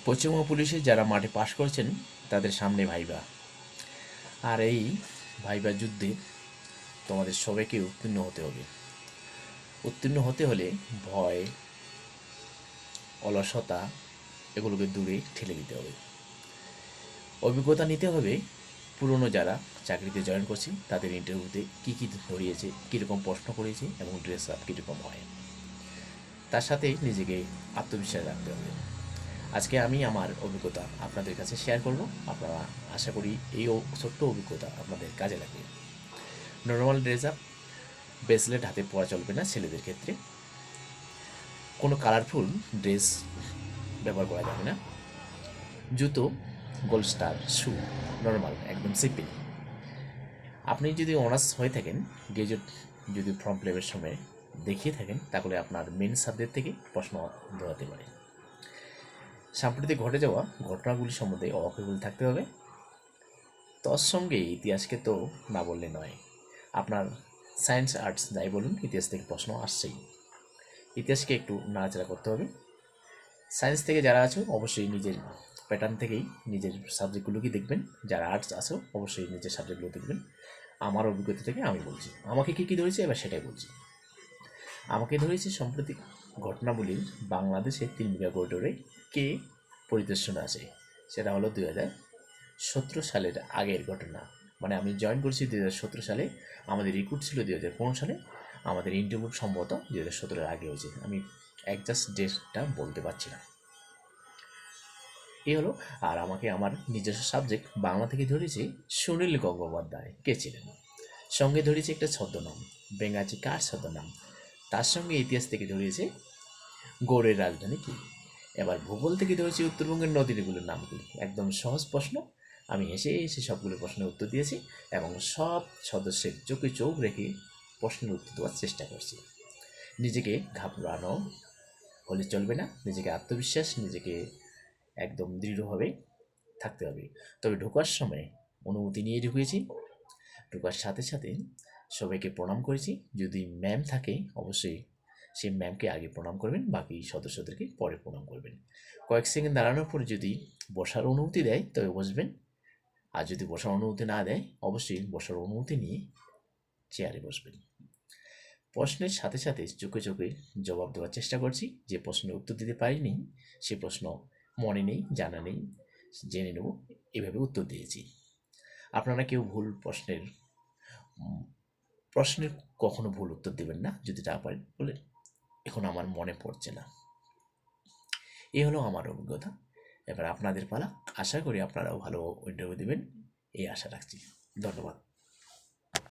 পশ্চিমবঙ্গ পুলিশে যারা মাঠে পাশ করেছেন তাদের সামনে ভাইবা, আর এই ভাইবা যুদ্ধে তোমাদের সবাইকে উত্তীর্ণ হতে হবে। উত্তীর্ণ হতে হলে ভয়, অলসতা এগুলোকে দূরে ঠেলে দিতে হবে। অভিজ্ঞতা নিতে হবে পুরনো যারা চাকরিতে জয়েন করছে তাদের ইন্টারভিউতে কী কী ধরিয়েছে, কীরকম প্রশ্ন করেছে এবং ড্রেস আপ কীরকম হয়। তার সাথে নিজেকে আত্মবিশ্বাস রাখতে হবে। আজকে আমি আমার অভিজ্ঞতা আপনাদের কাছে শেয়ার করব। আপনারা আশা করি এই ছোট্ট অভিজ্ঞতা আপনাদের কাজে লাগবে। নর্মাল ড্রেস আপ, ব্রেসলেট হাতে পরা চলবে না ছেলেদের ক্ষেত্রে। কোনো কালারফুল ড্রেস ব্যবহার করা যাবে না। জুতো গোল্ড স্টার, শু নর্মাল একদম সিম্পল। আপনি যদি অনার্স হয়ে থাকেন, গ্রাজুয়েট যদি ফর্ম ফিল আপের সময় দেখিয়ে থাকেন, তাহলে আপনার মেন সাবজেক্ট থেকে প্রশ্ন ধরাতে পারে। সাম্প্রতিক ঘটে যাওয়া ঘটনাগুলি সম্বন্ধে অওয়াকিবহাল থাকতে হবে। তৎসঙ্গে ইতিহাসকে তো না বললে নয়। আপনার সায়েন্স আর্টস যাই বলুন, ইতিহাস থেকে প্রশ্ন আসছেই। ইতিহাসকে একটু নাড়াচাড়া করতে হবে। সায়েন্স থেকে যারা আছো অবশ্যই নিজের প্যাটার্ন থেকেই নিজের সাবজেক্টগুলোকে দেখবেন। যারা আর্টস আছো অবশ্যই নিজের সাবজেক্টগুলো দেখবেন। আমার অভিজ্ঞতা থেকে আমি বলছি, আমাকে কী কী ধরেছে এবার সেটাই বলছি। আমাকে ধরেছে সাম্প্রতিক ঘটনাবলীর বাংলাদেশে 3 বিঘা করিডোরে কে পরিদর্শনে আসে। সেটা হলো 2017 সালের আগের ঘটনা। মানে আমি জয়েন করেছি 2017 সালে, আমাদের রিক্রুট ছিল 2015 সালে, আমাদের ইন্টারভিউ সম্ভবত 2017-এর আগে হয়েছে। আমি একজাস্ট ডেটটা বলতে পারছি না। এই হলো। আর আমাকে আমার নিজস্ব সাবজেক্ট বাংলা থেকে ধরেছে সুনীল গঙ্গোপাধ্যায় কে ছিলেন। সঙ্গে ধরেছে একটা ছদ্মনাম, বেঙ্গাচি কার ছদ্মনাম। তার সঙ্গে ইতিহাস থেকে ধরিয়েছে গৌড়ের রাজধানী কী। এবার ভূগোল থেকে ধরেছি উত্তরবঙ্গের নদীগুলোর নামগুলি। একদম সহজ প্রশ্ন। আমি হেসে হেসে সবগুলো প্রশ্নের উত্তর দিয়েছি এবং সব সদস্যের চোখে চোখ রেখে প্রশ্নের উত্তর দেওয়ার চেষ্টা করছি। নিজেকে ঘাবড়ানো হলে চলবে না, নিজেকে আত্মবিশ্বাস, নিজেকে একদম দৃঢ়ভাবে থাকতে হবে। তবে ঢোকার সময় অনুমতি নিয়ে ঢুকেছি। ঢোকার সাথে সাথে সবাইকে প্রণাম করেছি। যদি ম্যাম থাকে অবশ্যই সেই ম্যামকে আগে প্রণাম করবেন, বাকি সদস্যদেরকে পরে প্রণাম করবেন। কয়েক সেকেন্ড দাঁড়ানোর পরে যদি বসার অনুমতি দেয় তবে বসবেন, আর যদি বসার অনুমতি না দেয় অবশ্যই বসার অনুমতি নিয়ে চেয়ারে বসবেন। প্রশ্নের সাথে সাথে চোখে চোখে জবাব দেওয়ার চেষ্টা করছি। যে প্রশ্নের উত্তর দিতে পারিনি সে প্রশ্ন মনে নেই, জানা নেই, জেনে নেব, এভাবে উত্তর দিয়েছি। আপনারা কেউ ভুল প্রশ্নের কখনো ভুল উত্তর দেবেন না যদি না পারেন বলে এখন আমার মনে পড়ছে না। এই হলো আমার অভিজ্ঞতা। এবার আপনাদের পালা। আশা করি আপনারাও ভালো ইন্টারভিউ দেবেন এই আশা রাখছি। ধন্যবাদ।